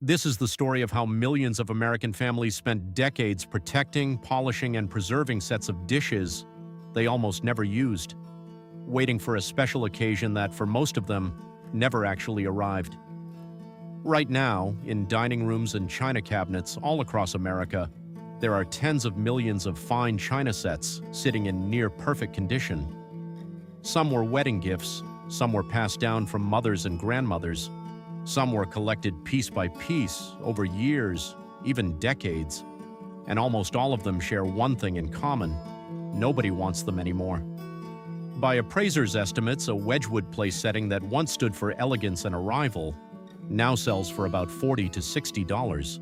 This is the story of how millions of American families spent decades protecting, polishing, and preserving sets of dishes they almost never used, waiting for a special occasion that, for most of them, never actually arrived. Right now, in dining rooms and china cabinets all across America, there are tens of millions of fine china sets sitting in near-perfect condition. Some were wedding gifts, some were passed down from mothers and grandmothers, some were collected piece by piece over years, even decades, and almost all of them share one thing in common: nobody wants them anymore. By appraisers' estimates, a Wedgwood place setting that once stood for elegance and arrival now sells for about $40 to $60.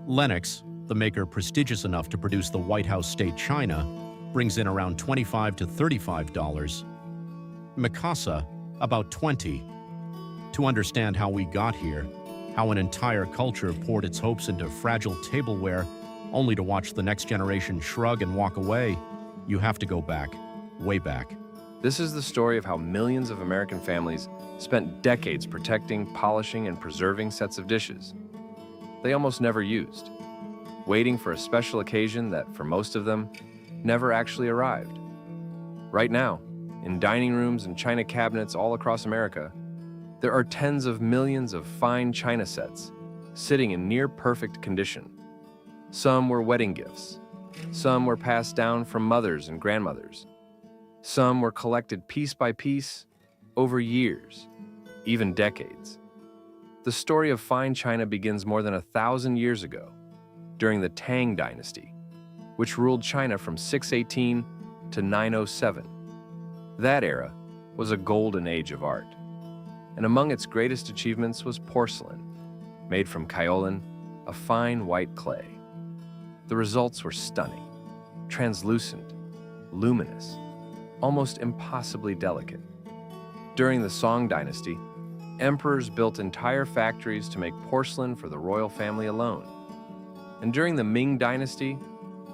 Lenox, the maker prestigious enough to produce the White House state china, brings in around $25 to $35. Mikasa, about $20. To understand how we got here, how an entire culture poured its hopes into fragile tableware only to watch the next generation shrug and walk away, you have to go back, way back. This is the story of how millions of American families spent decades protecting, polishing, and preserving sets of dishes they almost never used, waiting for a special occasion that, for most of them, never actually arrived. Right now, in dining rooms and china cabinets all across America, there are tens of millions of fine china sets sitting in near-perfect condition. Some were wedding gifts. Some were passed down from mothers and grandmothers. Some were collected piece by piece over years, even decades. The story of fine china begins more than 1,000 years ago, during the Tang Dynasty, which ruled China from 618 to 907. That era was a golden age of art, and among its greatest achievements was porcelain, made from kaolin, a fine white clay. The results were stunning, translucent, luminous, almost impossibly delicate. During the Song Dynasty, emperors built entire factories to make porcelain for the royal family alone. And during the Ming Dynasty,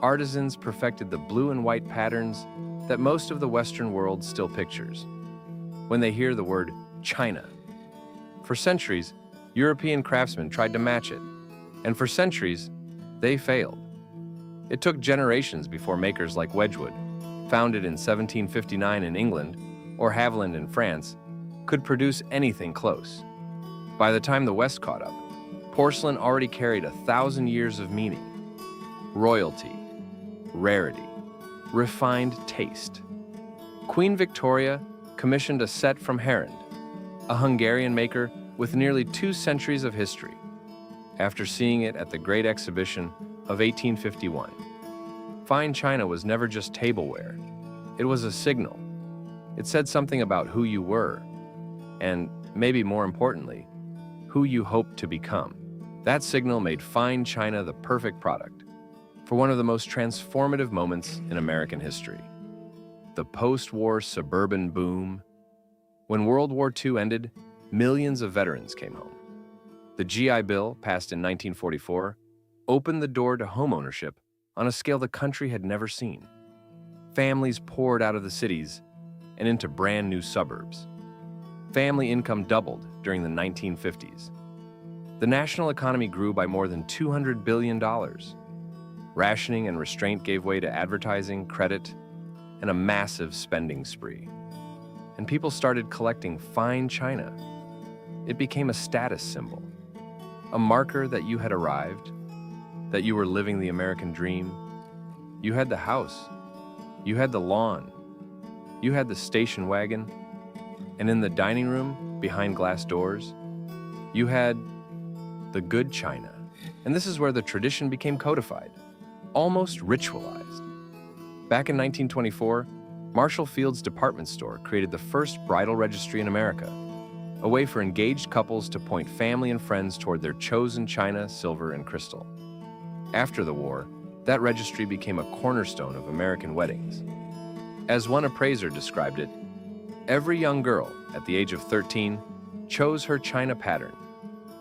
artisans perfected the blue and white patterns that most of the Western world still pictures when they hear the word China. For centuries, European craftsmen tried to match it, and for centuries, they failed. It took generations before makers like Wedgwood, founded in 1759 in England, or Haviland in France, could produce anything close. By the time the West caught up, porcelain already carried 1,000 years of meaning: royalty, rarity, refined taste. Queen Victoria commissioned a set from Herend, a Hungarian maker with nearly 2 centuries of history, after seeing it at the Great Exhibition of 1851. Fine china was never just tableware. It was a signal. It said something about who you were, and, maybe more importantly, who you hoped to become. That signal made fine china the perfect product for one of the most transformative moments in American history: the post-war suburban boom. When World War II ended, millions of veterans came home. The GI Bill, passed in 1944, opened the door to homeownership on a scale the country had never seen. Families poured out of the cities and into brand new suburbs. Family income doubled during the 1950s. The national economy grew by more than $200 billion. Rationing and restraint gave way to advertising, credit, and a massive spending spree. And people started collecting fine china. It became a status symbol, a marker that you had arrived, that you were living the American dream. You had the house, you had the lawn, you had the station wagon, and in the dining room, behind glass doors, you had the good china. And this is where the tradition became codified, almost ritualized. Back in 1924, Marshall Field's department store created the first bridal registry in America, a way for engaged couples to point family and friends toward their chosen china, silver, and crystal. After the war, that registry became a cornerstone of American weddings. As one appraiser described it, every young girl at the age of 13 chose her china pattern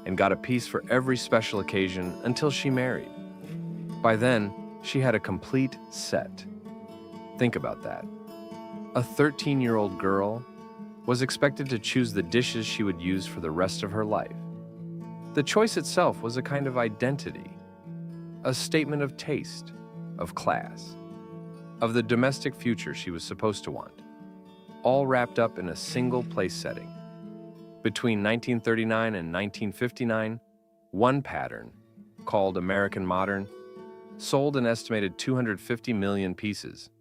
and got a piece for every special occasion until she married. By then, she had a complete set. Think about that. A 13-year-old girl was expected to choose the dishes she would use for the rest of her life. The choice itself was a kind of identity, a statement of taste, of class, of the domestic future she was supposed to want, all wrapped up in a single place setting. Between 1939 and 1959, one pattern, called American Modern, sold an estimated 250 million pieces,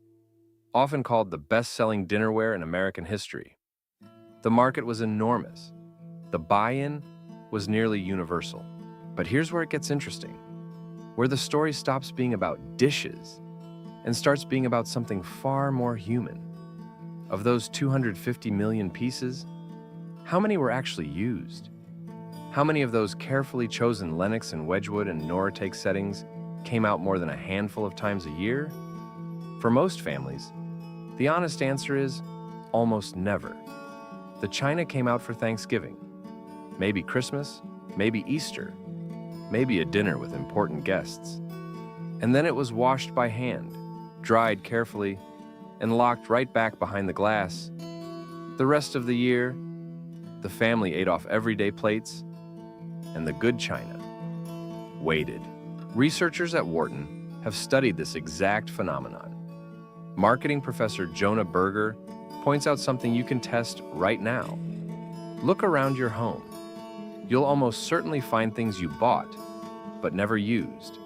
often called the best-selling dinnerware in American history. The market was enormous. The buy-in was nearly universal. But here's where it gets interesting, where the story stops being about dishes and starts being about something far more human. Of those 250 million pieces, how many were actually used? How many of those carefully chosen Lenox and Wedgwood and Noritake settings came out more than a handful of times a year? For most families, the honest answer is almost never. The china came out for Thanksgiving, maybe Christmas, maybe Easter, maybe a dinner with important guests. And then it was washed by hand, dried carefully, and locked right back behind the glass. The rest of the year, the family ate off everyday plates, and the good china waited. Researchers at Wharton have studied this exact phenomenon. Marketing professor Jonah Berger points out something you can test right now. Look around your home. You'll almost certainly find things you bought, but never used.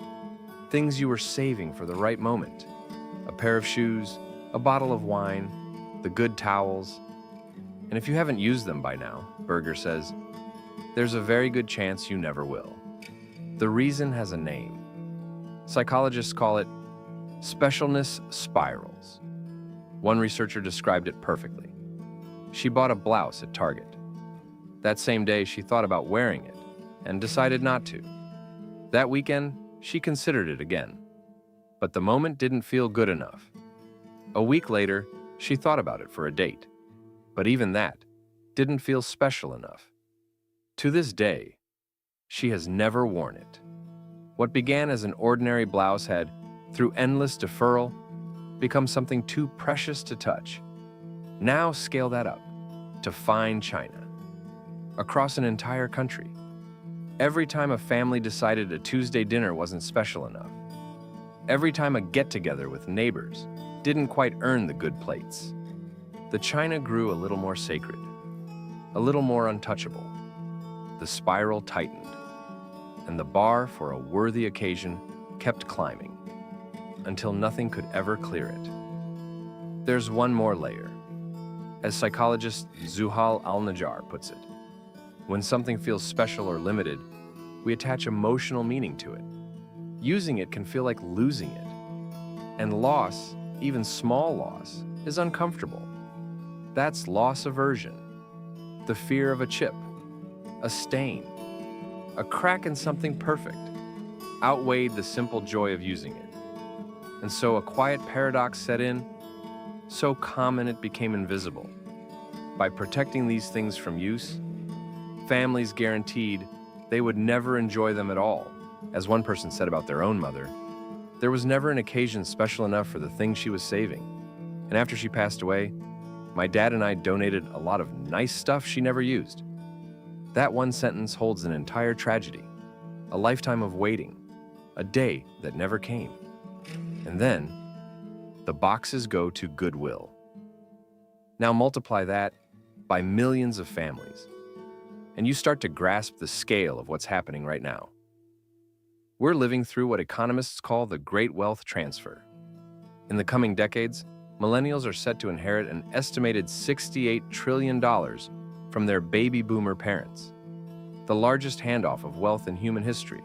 Things you were saving for the right moment. A pair of shoes, a bottle of wine, the good towels. And if you haven't used them by now, Berger says, there's a very good chance you never will. The reason has a name. Psychologists call it specialness spirals. One researcher described it perfectly. She bought a blouse at Target. That same day, she thought about wearing it and decided not to. That weekend, she considered it again. But the moment didn't feel good enough. A week later, she thought about it for a date. But even that didn't feel special enough. To this day, she has never worn it. What began as an ordinary blouse had, through endless deferral, become something too precious to touch. Now scale that up to fine china. Across an entire country. Every time a family decided a Tuesday dinner wasn't special enough. Every time a get-together with neighbors didn't quite earn the good plates. The china grew a little more sacred, a little more untouchable. The spiral tightened, and the bar for a worthy occasion kept climbing, until nothing could ever clear it. There's one more layer. As psychologist Zuhal Al-Najjar puts it, when something feels special or limited, we attach emotional meaning to it. Using it can feel like losing it. And loss, even small loss, is uncomfortable. That's loss aversion, the fear of a chip, a stain, a crack in something perfect, outweighed the simple joy of using it. And so a quiet paradox set in, so common it became invisible. By protecting these things from use, families guaranteed they would never enjoy them at all. As one person said about their own mother, there was never an occasion special enough for the things she was saving. And after she passed away, my dad and I donated a lot of nice stuff she never used. That one sentence holds an entire tragedy, a lifetime of waiting, a day that never came. And then, the boxes go to Goodwill. Now multiply that by millions of families, and you start to grasp the scale of what's happening right now. We're living through what economists call the Great Wealth Transfer. In the coming decades, millennials are set to inherit an estimated $68 trillion from their baby boomer parents, the largest handoff of wealth in human history.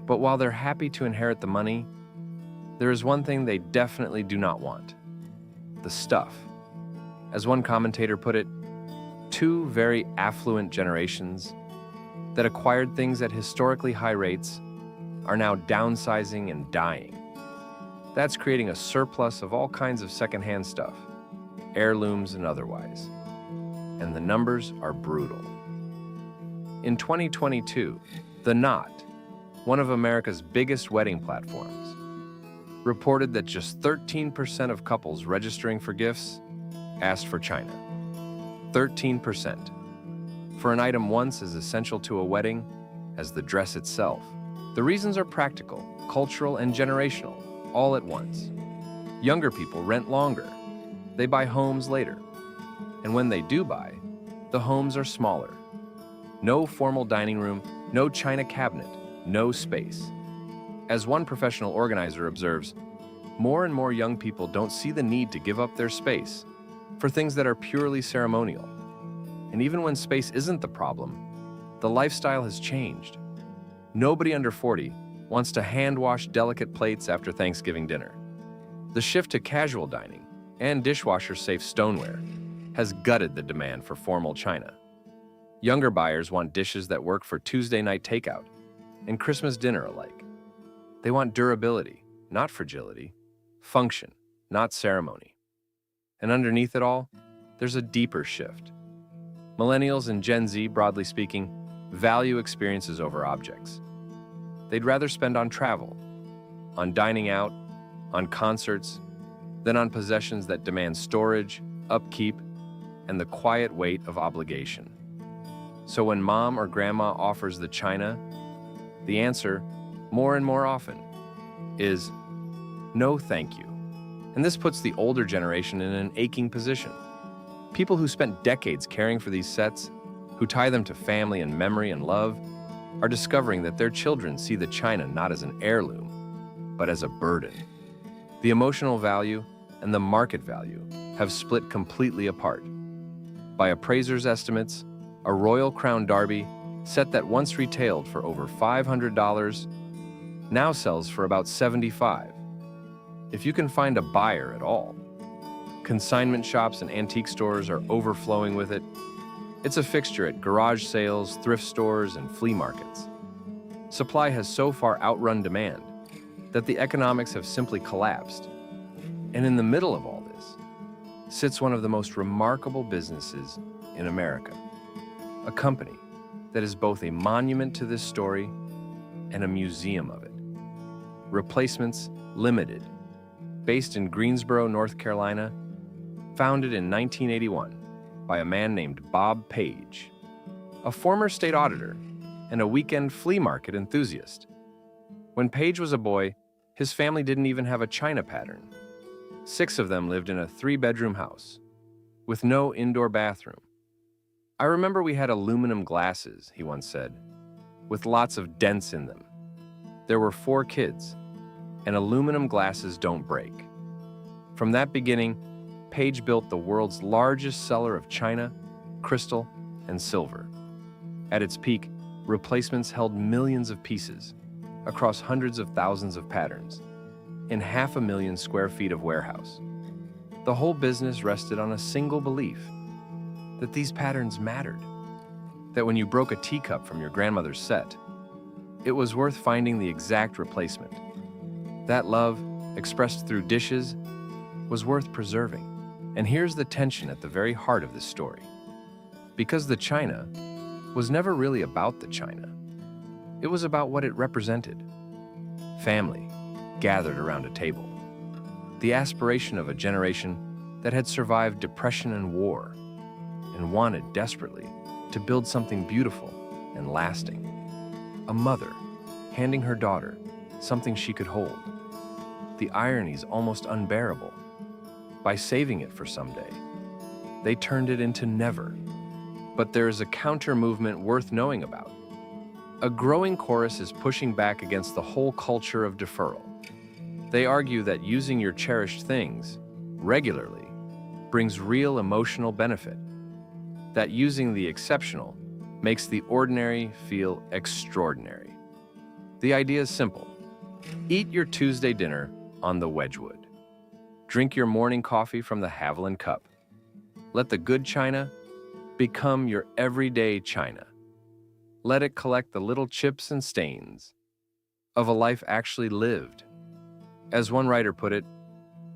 But while they're happy to inherit the money, there is one thing they definitely do not want: the stuff. As one commentator put it, two very affluent generations that acquired things at historically high rates are now downsizing and dying. That's creating a surplus of all kinds of secondhand stuff, heirlooms and otherwise. And the numbers are brutal. In 2022, The Knot, one of America's biggest wedding platforms, reported that just 13% of couples registering for gifts asked for china. 13%. For an item once as essential to a wedding, as the dress itself. The reasons are practical, cultural, and generational, all at once. Younger people rent longer. They buy homes later. And when they do buy, the homes are smaller. No formal dining room, no china cabinet, no space. As one professional organizer observes, more and more young people don't see the need to give up their space for things that are purely ceremonial. And even when space isn't the problem, the lifestyle has changed. Nobody under 40 wants to hand-wash delicate plates after Thanksgiving dinner. The shift to casual dining and dishwasher-safe stoneware has gutted the demand for formal china. Younger buyers want dishes that work for Tuesday night takeout and Christmas dinner alike. They want durability, not fragility, function, not ceremony. And underneath it all, there's a deeper shift. Millennials and Gen Z, broadly speaking, value experiences over objects. They'd rather spend on travel, on dining out, on concerts, than on possessions that demand storage, upkeep, and the quiet weight of obligation. So when mom or grandma offers the china, the answer, more and more often, is no thank you. And this puts the older generation in an aching position. People who spent decades caring for these sets, who tie them to family and memory and love, are discovering that their children see the china not as an heirloom, but as a burden. The emotional value and the market value have split completely apart. By appraisers' estimates, a Royal Crown Derby set that once retailed for over $500 now sells for about $75, if you can find a buyer at all. Consignment shops and antique stores are overflowing with it. It's a fixture at garage sales, thrift stores, and flea markets. Supply has so far outrun demand that the economics have simply collapsed. And in the middle of all this sits one of the most remarkable businesses in America, a company that is both a monument to this story and a museum of it. Replacements Limited, based in Greensboro, North Carolina, founded in 1981 by a man named Bob Page, a former state auditor and a weekend flea market enthusiast. When Page was a boy, his family didn't even have a china pattern. 6 of them lived in a 3-bedroom house with no indoor bathroom. I remember we had aluminum glasses, he once said, with lots of dents in them. There were 4 kids, and aluminum glasses don't break. From that beginning, Page built the world's largest seller of china, crystal, and silver. At its peak, replacements held millions of pieces across hundreds of thousands of patterns in 500,000 square feet of warehouse. The whole business rested on a single belief that these patterns mattered, that when you broke a teacup from your grandmother's set, it was worth finding the exact replacement. That love, expressed through dishes, was worth preserving. And here's the tension at the very heart of this story. Because the china was never really about the china. It was about what it represented. Family, gathered around a table. The aspiration of a generation that had survived depression and war and wanted desperately to build something beautiful and lasting. A mother handing her daughter something she could hold. The irony's almost unbearable. By saving it for someday, they turned it into never. But there is a counter-movement worth knowing about. A growing chorus is pushing back against the whole culture of deferral. They argue that using your cherished things regularly brings real emotional benefit, that using the exceptional makes the ordinary feel extraordinary. The idea is simple. Eat your Tuesday dinner on the Wedgwood. Drink your morning coffee from the Haviland cup. Let the good china become your everyday china. Let it collect the little chips and stains of a life actually lived. As one writer put it,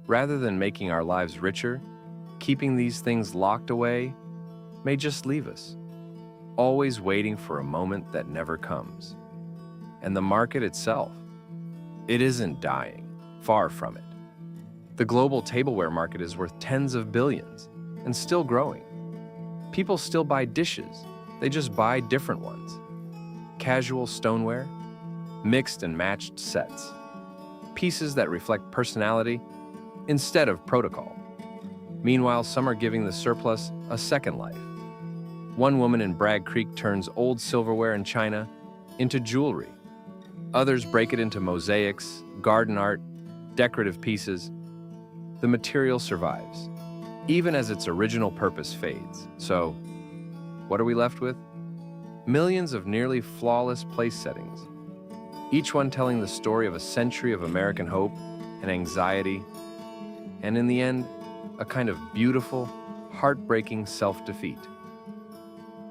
rather than making our lives richer, keeping these things locked away may just leave us, always waiting for a moment that never comes. And the market itself, it isn't dying, far from it. The global tableware market is worth tens of billions and still growing. People still buy dishes, they just buy different ones. casual stoneware, mixed and matched sets, pieces that reflect personality instead of protocol. Meanwhile, some are giving the surplus a second life. One woman in Bragg Creek turns old silverware and china into jewelry. Others break it into mosaics, garden art, decorative pieces. The material survives, even as its original purpose fades. So, what are we left with? Millions of nearly flawless place settings, each one telling the story of a century of American hope and anxiety, and in the end, a kind of beautiful, heartbreaking self-defeat.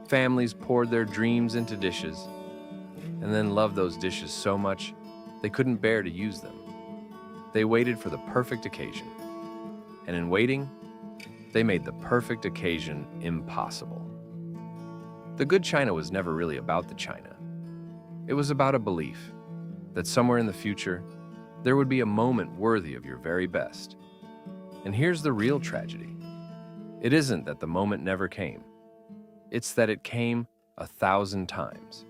Families poured their dreams into dishes, and then loved those dishes so much they couldn't bear to use them. They waited for the perfect occasion, and in waiting, they made the perfect occasion impossible. The good china was never really about the china. It was about a belief that somewhere in the future, there would be a moment worthy of your very best. And here's the real tragedy. It isn't that the moment never came. It's that it came 1,000 times,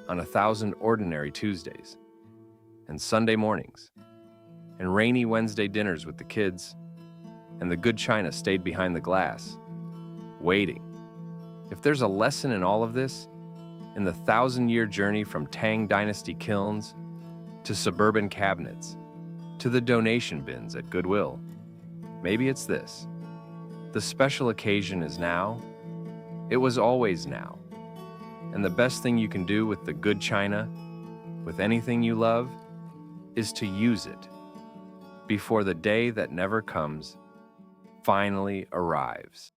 on 1,000 ordinary Tuesdays, and Sunday mornings, and rainy Wednesday dinners with the kids, and the good china stayed behind the glass, waiting. If there's a lesson in all of this, in the 1,000-year journey from Tang Dynasty kilns to suburban cabinets to the donation bins at Goodwill, maybe it's this. The special occasion is now. It was always now. And the best thing you can do with the good china, with anything you love, is to use it before the day that never comes finally arrives.